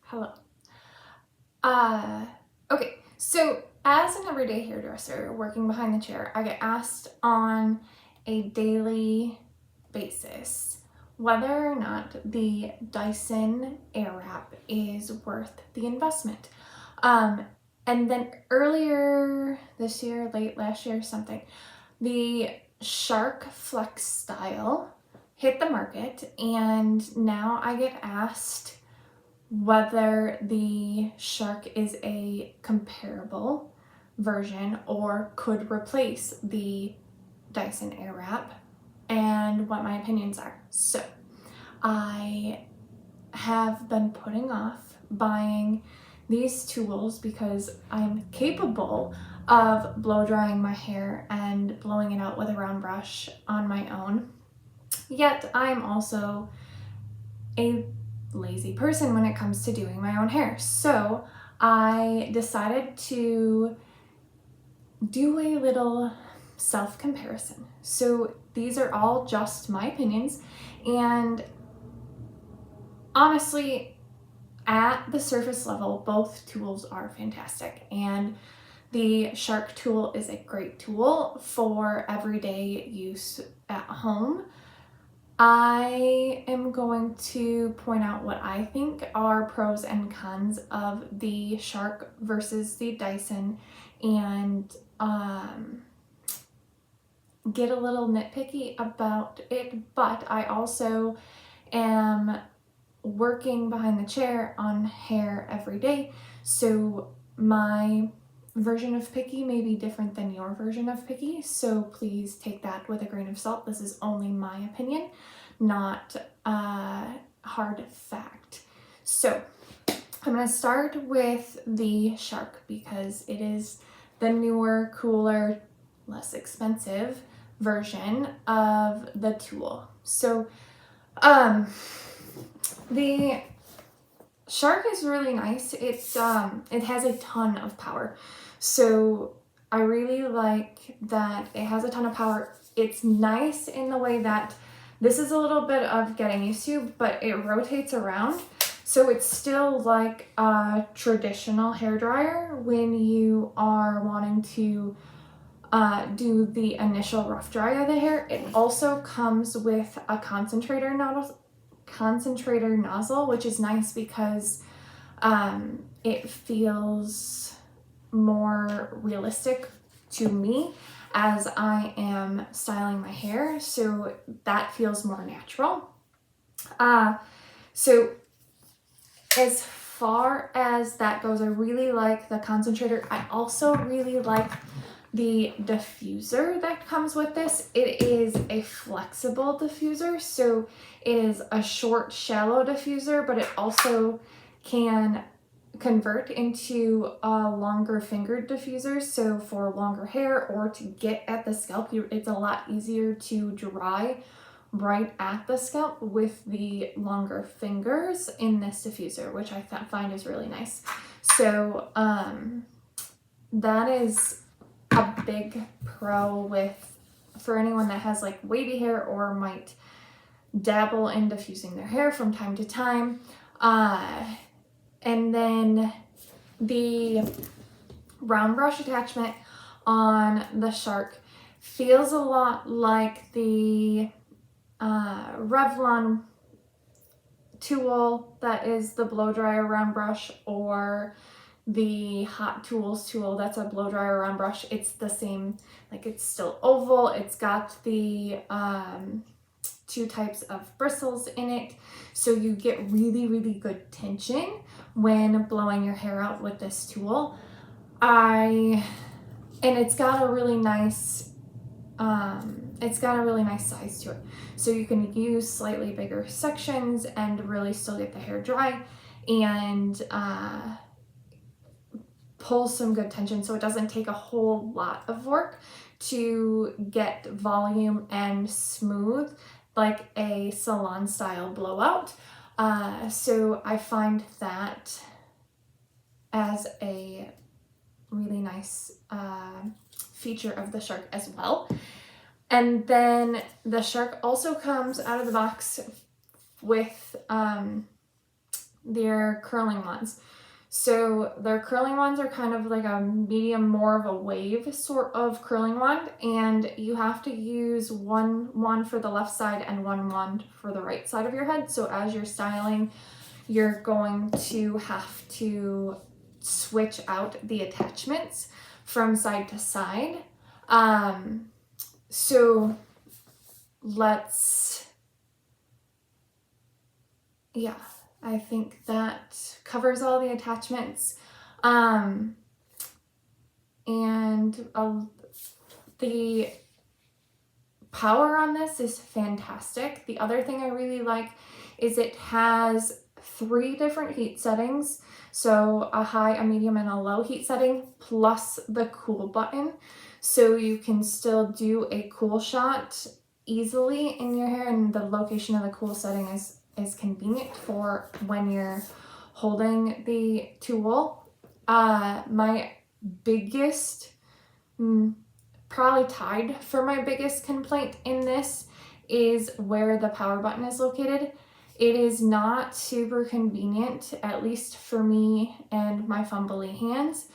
Hello. Okay, so as an everyday hairdresser working behind the chair, I get asked on a daily basis whether or not the Dyson Airwrap is worth the investment. And then earlier this year, late last year, something, the Shark Flexstyle hit the market, and now I get asked whether the Shark is a comparable version or could replace the Dyson Airwrap, and what my opinions are. So I have been putting off buying these tools because I'm capable of blow drying my hair and blowing it out with a round brush on my own. Yet I'm also a lazy person when it comes to doing my own hair. So I decided to do a little self-comparison. So these are all just my opinions, and honestly, at the surface level, both tools are fantastic, and the Shark tool is a great tool for everyday use at home. I am going to point out what I think are pros and cons of the Shark versus the Dyson, and get a little nitpicky about it, but I also am working behind the chair on hair every day, so my version of picky may be different than your version of picky, so please take that with a grain of salt. This is only my opinion, not a hard fact. So I'm going to start with the Shark because it is the newer, cooler, less expensive version of the tool. So the Shark is really nice. It has a ton of power. So I really like that it has a ton of power. It's nice in the way that this is a little bit of getting used to, but it rotates around. So it's still like a traditional hairdryer when you are wanting to do the initial rough dry of the hair. It also comes with a concentrator nozzle, which is nice because it feels more realistic to me as I am styling my hair, so that feels more natural. So as far as that goes, I really like the concentrator. I also really like the diffuser that comes with this. It is a flexible diffuser, so it is a short, shallow diffuser, but it also can convert into a longer fingered diffuser, so for longer hair or to get at the scalp, it's a lot easier to dry right at the scalp with the longer fingers in this diffuser, which I find is really nice. So that is a big pro for anyone that has like wavy hair or might dabble in diffusing their hair from time to time. And then the round brush attachment on the Shark feels a lot like the Revlon tool that is the blow dryer round brush, or the Hot Tools tool that's a blow dryer round brush. It's the same, like it's still oval. It's got the two types of bristles in it, so you get really good tension when blowing your hair out with this tool. And it's got a really nice size to it, so you can use slightly bigger sections and really still get the hair dry and pull some good tension, so it doesn't take a whole lot of work to get volume and smooth like a salon style blowout. So I find that as a really nice feature of the Shark as well. And then the Shark also comes out of the box with They're curling ones. So their curling wands are kind of like a medium, more of a wave sort of curling wand, and you have to use one wand for the left side and one wand for the right side of your head. So as you're styling, you're going to have to switch out the attachments from side to side. So yeah, I think that covers all the attachments. And the power on this is fantastic. The other thing I really like is it has 3 different heat settings. So a high, a medium, and a low heat setting, plus the cool button. So you can still do a cool shot easily in your hair, and the location of the cool setting is convenient for when you're holding the tool. My biggest, probably tied for my biggest complaint in this, is where the power button is located. It is not super convenient, at least for me and my fumbly hands,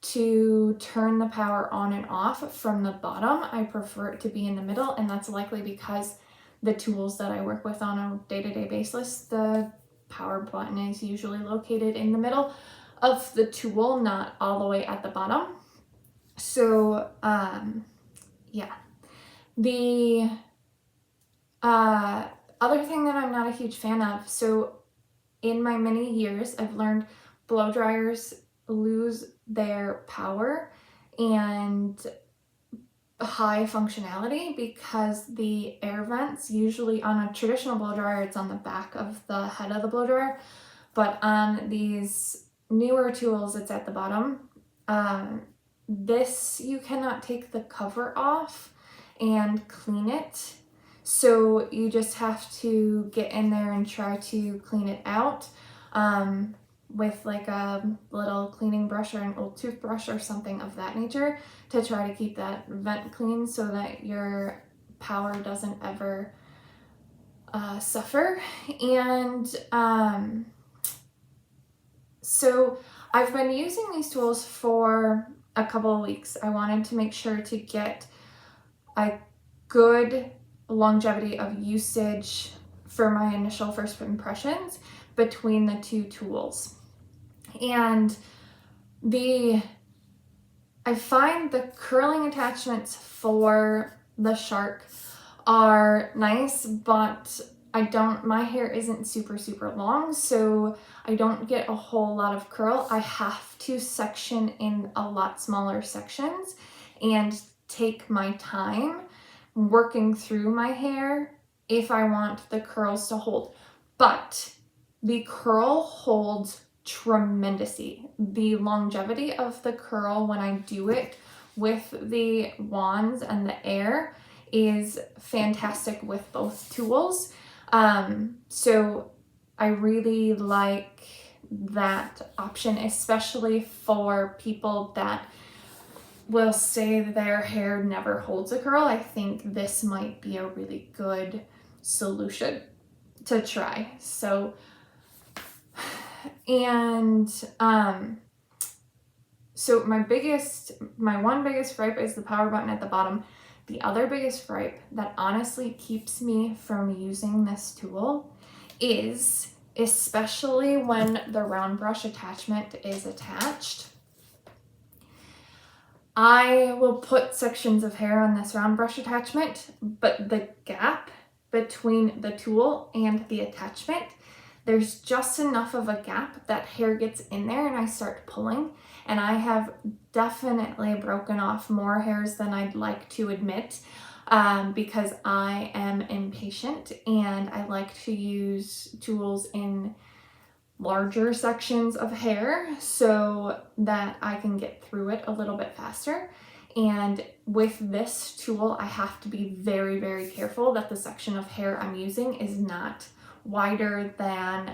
to turn the power on and off from the bottom. I prefer it to be in the middle, and that's likely because the tools that I work with on a day-to-day basis, the power button is usually located in the middle of the tool, not all the way at the bottom. So yeah. The other thing that I'm not a huge fan of, so in my many years, I've learned blow dryers lose their power and high functionality because the air vents, usually on a traditional blow dryer, it's on the back of the head of the blow dryer, but on these newer tools, it's at the bottom. This, you cannot take the cover off and clean it. So you just have to get in there and try to clean it out with like a little cleaning brush or an old toothbrush or something of that nature to try to keep that vent clean so that your power doesn't ever suffer. And so I've been using these tools for a couple of weeks. I wanted to make sure to get a good longevity of usage for my initial first impressions between the 2 tools. And I find the curling attachments for the Shark are nice, but my hair isn't super long, so I don't get a whole lot of curl. I have to section in a lot smaller sections and take my time working through my hair if I want the curls to hold. But the curl holds tremendously. The longevity of the curl when I do it with the wands and the air is fantastic with both tools. So I really like that option, especially for people that will say their hair never holds a curl. I think this might be a really good solution to try. So, and so my one biggest gripe is the power button at the bottom. The other biggest gripe that honestly keeps me from using this tool is, especially when the round brush attachment is attached, I will put sections of hair on this round brush attachment, but the gap between the tool and the attachment, there's just enough of a gap that hair gets in there and I start pulling, and I have definitely broken off more hairs than I'd like to admit because I am impatient and I like to use tools in larger sections of hair so that I can get through it a little bit faster. And with this tool, I have to be very careful that the section of hair I'm using is not wider than,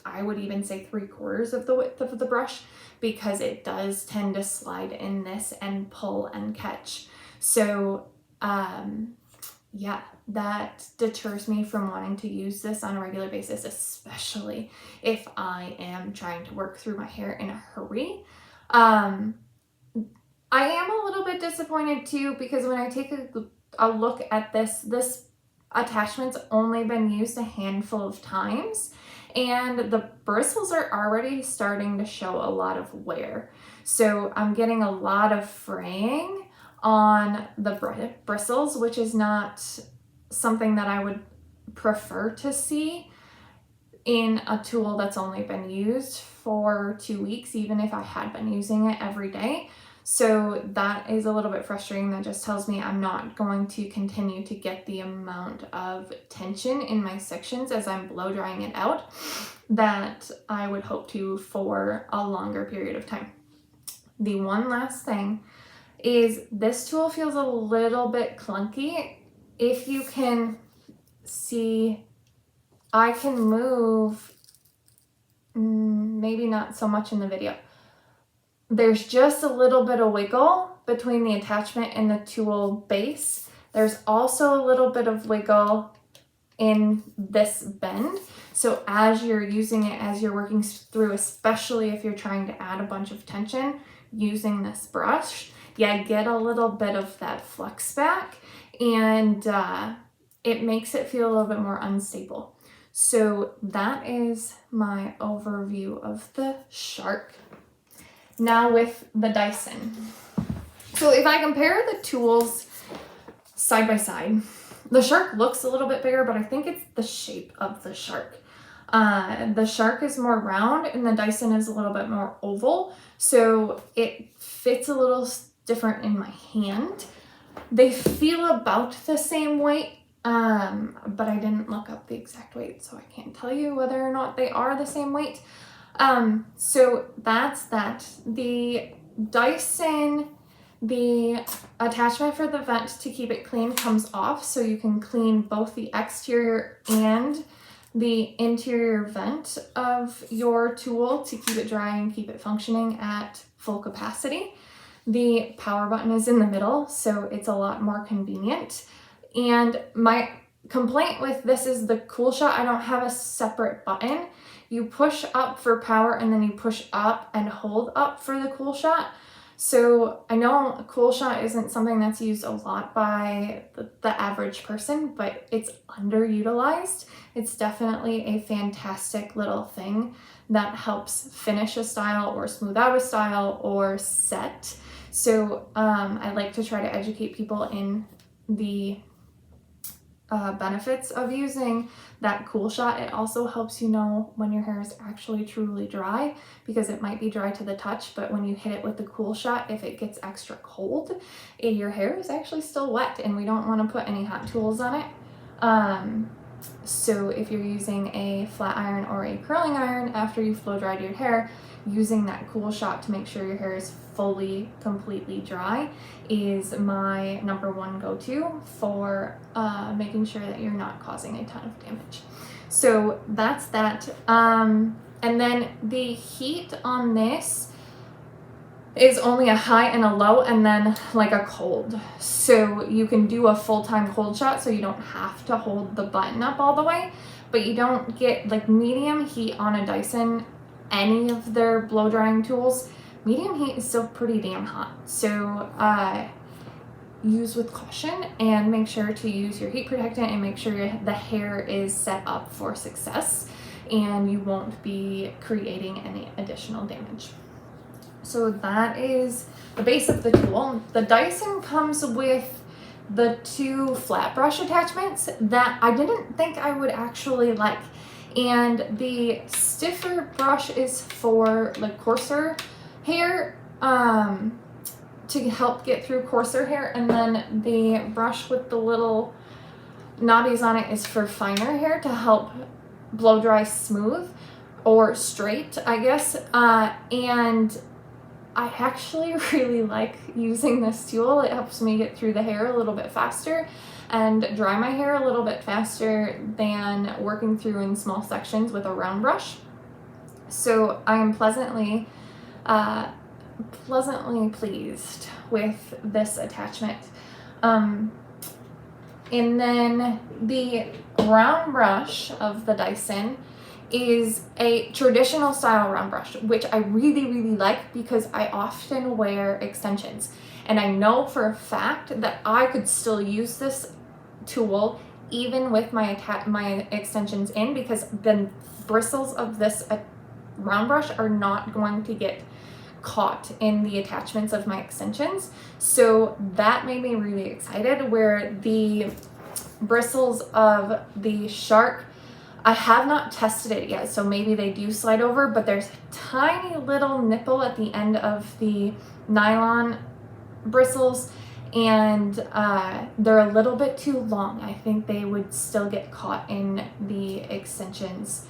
I would even say 3/4 of the width of the brush, because it does tend to slide in this and pull and catch. So yeah, that deters me from wanting to use this on a regular basis, especially if I am trying to work through my hair in a hurry. I am a little bit disappointed too, because when I take a look at this attachment's only been used a handful of times, and the bristles are already starting to show a lot of wear. So I'm getting a lot of fraying on the bristles, which is not something that I would prefer to see in a tool that's only been used for 2 weeks, even if I had been using it every day. So that is a little bit frustrating. That just tells me I'm not going to continue to get the amount of tension in my sections as I'm blow drying it out that I would hope to for a longer period of time. The one last thing is this tool feels a little bit clunky. If you can see, I can move, maybe not so much in the video. There's just a little bit of wiggle between the attachment and the tool base. There's also a little bit of wiggle in this bend. So as you're using it, as you're working through, especially if you're trying to add a bunch of tension using this brush, yeah, get a little bit of that flex back, and it makes it feel a little bit more unstable. So that is my overview of the Shark. Now with the Dyson. So if I compare the tools side by side, the Shark looks a little bit bigger, but I think it's the shape of the Shark. The Shark is more round and the Dyson is a little bit more oval, so it fits a little different in my hand. They feel about the same weight, but I didn't look up the exact weight, so I can't tell you whether or not they are the same weight. So that's that. The Dyson, the attachment for the vent to keep it clean comes off, so you can clean both the exterior and the interior vent of your tool to keep it dry and keep it functioning at full capacity. The power button is in the middle, so it's a lot more convenient. And my complaint with this is the cool shot. I don't have a separate button. You push up for power and then you push up and hold up for the cool shot. So I know a cool shot isn't something that's used a lot by the average person, but it's underutilized. It's definitely a fantastic little thing that helps finish a style or smooth out a style or set. So I like to try to educate people in the benefits of using that cool shot. It also helps you know when your hair is actually truly dry, because it might be dry to the touch, but when you hit it with the cool shot, if it gets extra cold, your hair is actually still wet, and we don't want to put any hot tools on it. So if you're using a flat iron or a curling iron after you've blow dried your hair, using that cool shot to make sure your hair is fully, completely dry is my number one go-to for making sure that you're not causing a ton of damage. So that's that. And then the heat on this is only a high and a low and then like a cold. So you can do a full-time cold shot, so you don't have to hold the button up all the way, but you don't get like medium heat on a Dyson, any of their blow drying tools. Medium heat is still pretty damn hot. So use with caution and make sure to use your heat protectant and make sure the hair is set up for success and you won't be creating any additional damage. So that is the base of the tool. The Dyson comes with the two flat brush attachments that I didn't think I would actually like. And the stiffer brush is for like coarser hair, to help get through coarser hair. And then the brush with the little knobbies on it is for finer hair to help blow dry smooth or straight, I guess. And I actually really like using this tool. It helps me get through the hair a little bit faster and dry my hair a little bit faster than working through in small sections with a round brush. So I am pleasantly pleased with this attachment. And then the round brush of the Dyson is a traditional style round brush, which I really, really like because I often wear extensions. And I know for a fact that I could still use this tool even with my extensions in, because the bristles of this round brush are not going to get caught in the attachments of my extensions. So that made me really excited, where the bristles of the Shark, I have not tested it yet, so maybe they do slide over, but there's a tiny little nipple at the end of the nylon bristles, and they're a little bit too long. I think they would still get caught in the extensions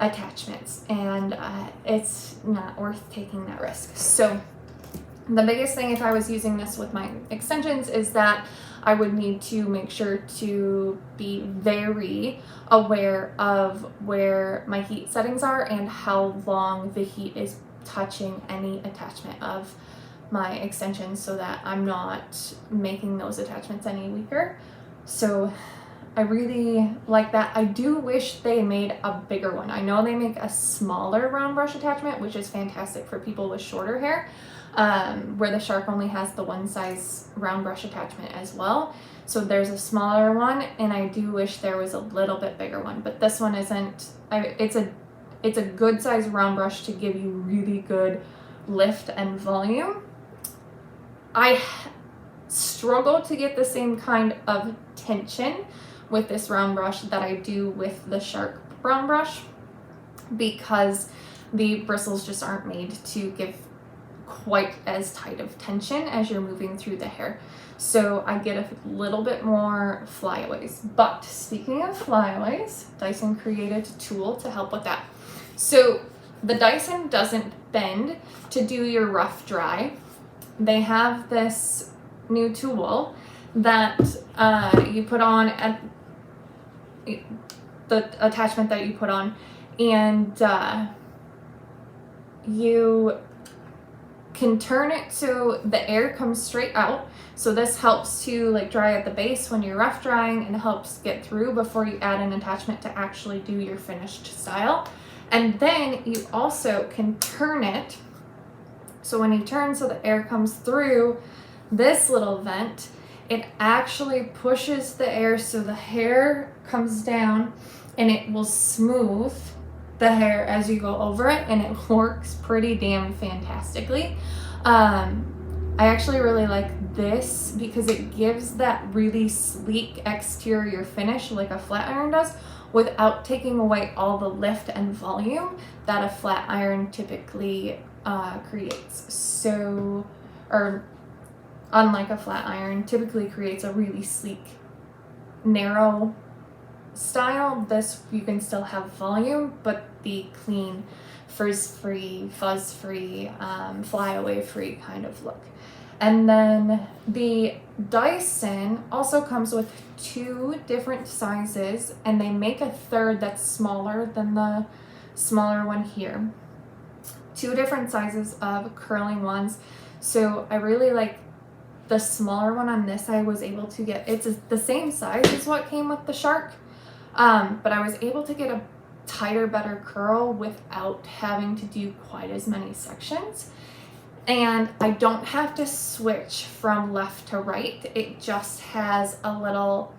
attachments, and it's not worth taking that risk. So the biggest thing if I was using this with my extensions is that I would need to make sure to be very aware of where my heat settings are and how long the heat is touching any attachment of my extensions, so that I'm not making those attachments any weaker. So I really like that. I do wish they made a bigger one. I know they make a smaller round brush attachment, which is fantastic for people with shorter hair, where the Shark only has the one size round brush attachment as well. So there's a smaller one, and I do wish there was a little bit bigger one, but this one isn't. It's a good size round brush to give you really good lift and volume. I struggle to get the same kind of tension with this round brush that I do with the Shark round brush, because the bristles just aren't made to give quite as tight of tension as you're moving through the hair. So I get a little bit more flyaways. But speaking of flyaways, Dyson created a tool to help with that. So the Dyson doesn't bend to do your rough dry. They have this new tool that you put on at the attachment that you put on, and you can turn it so the air comes straight out. So this helps to like dry at the base when you're rough drying, and helps get through before you add an attachment to actually do your finished style. And then you also can turn it so when you turn so the air comes through this little vent, it actually pushes the air so the hair comes down, and it will smooth the hair as you go over it, and it works pretty damn fantastically. I actually really like this because it gives that really sleek exterior finish like a flat iron does, without taking away all the lift and volume that a flat iron typically creates. So, or unlike a flat iron, typically creates a really sleek, narrow style. This, you can still have volume, but be clean, frizz-free, fuzz-free, flyaway-free kind of look. And then the Dyson also comes with 2 different sizes, and they make a third that's smaller than the smaller one here. 2 different sizes of curling ones. So I really like the smaller one on this. I was able to get, it's the same size as what came with the Shark, but I was able to get a tighter, better curl without having to do quite as many sections. And I don't have to switch from left to right. It just has a little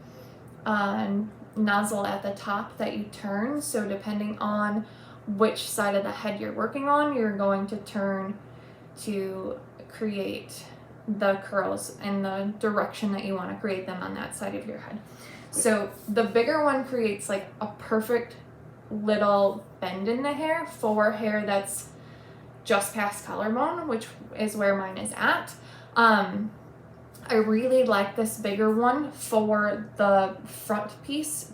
nozzle at the top that you turn. So depending on which side of the head you're working on, you're going to turn to create the curls in the direction that you want to create them on that side of your head. So the bigger one creates like a perfect little bend in the hair for hair that's just past collarbone, which is where mine is at. I really like this bigger one for the front piece.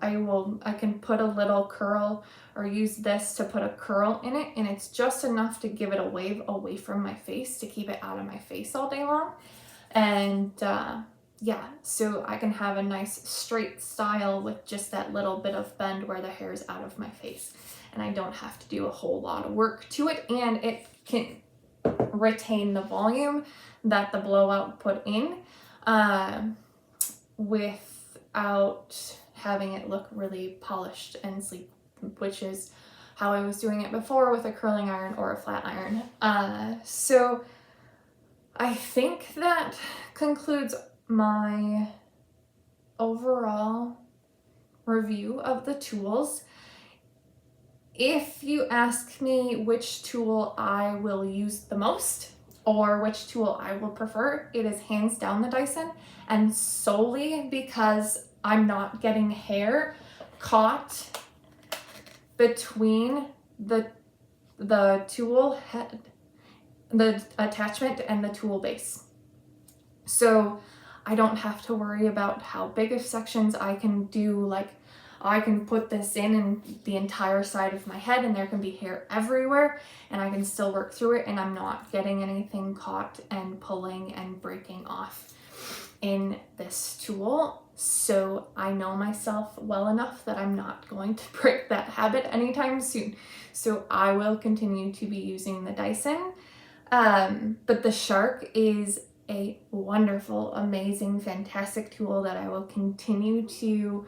I can put a little curl, or use this to put a curl in it, and it's just enough to give it a wave away from my face to keep it out of my face all day long. And yeah, so I can have a nice straight style with just that little bit of bend where the hair is out of my face, and I don't have to do a whole lot of work to it, and it can retain the volume that the blowout put in without having it look really polished and sleek, which is how I was doing it before with a curling iron or a flat iron. So I think that concludes my overall review of the tools. If you ask me which tool I will use the most or which tool I will prefer, it is hands down the Dyson, and solely because I'm not getting hair caught between the tool head, the attachment, and the tool base. So I don't have to worry about how big of sections I can do. Like, I can put this in the entire side of my head and there can be hair everywhere and I can still work through it, and I'm not getting anything caught and pulling and breaking off in this tool. So I know myself well enough that I'm not going to break that habit anytime soon. So I will continue to be using the Dyson. But the Shark is a wonderful, amazing, fantastic tool that I will continue to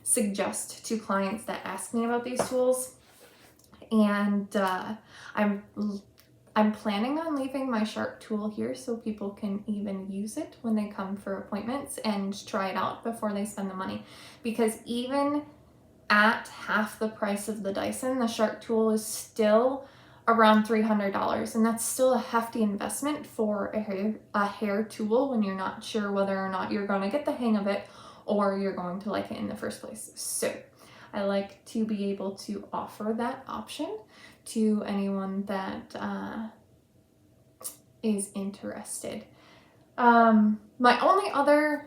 suggest to clients that ask me about these tools. And I'm planning on leaving my Shark tool here so people can even use it when they come for appointments and try it out before they spend the money. Because even at half the price of the Dyson, the Shark tool is still around $300, and that's still a hefty investment for a hair tool when you're not sure whether or not you're going to get the hang of it or you're going to like it in the first place. So I like to be able to offer that option to anyone that is interested. My only other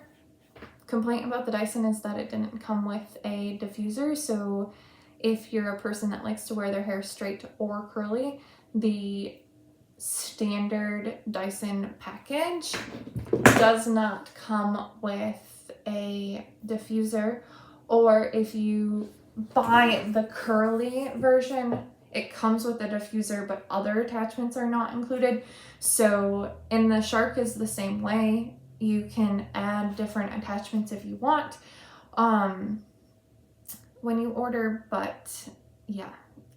complaint about the Dyson is that it didn't come with a diffuser. So if you're a person that likes to wear their hair straight or curly, the standard Dyson package does not come with a diffuser. Or if you buy the curly version, it comes with a diffuser, but other attachments are not included. So in the Shark is the same way. You can add different attachments if you want when you order, but yeah,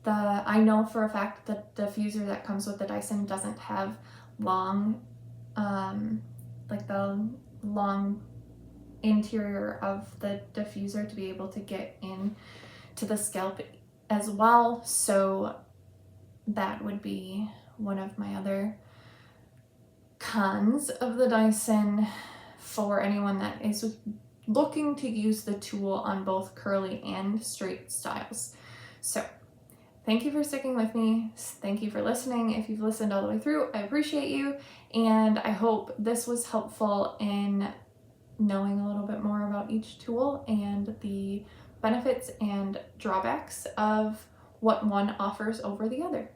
I know for a fact that the diffuser that comes with the Dyson doesn't have long, like the long interior of the diffuser to be able to get in to the scalp as well. So that would be one of my other cons of the Dyson for anyone that is looking to use the tool on both curly and straight styles. So thank you for sticking with me. Thank you for listening. If you've listened all the way through, I appreciate you, and I hope this was helpful in knowing a little bit more about each tool and the benefits and drawbacks of what one offers over the other.